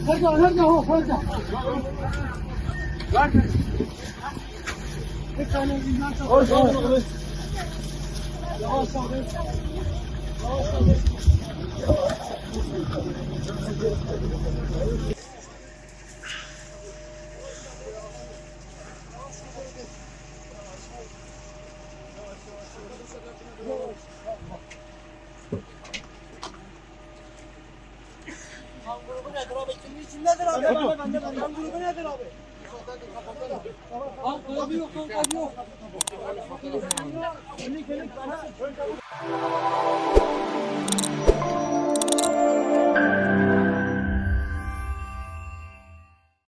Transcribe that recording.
هرجع هو هرجع. Grubu nedir abi? Kimin içindedir abi? Kan grubu nedir abi? Abi yok, abi yok.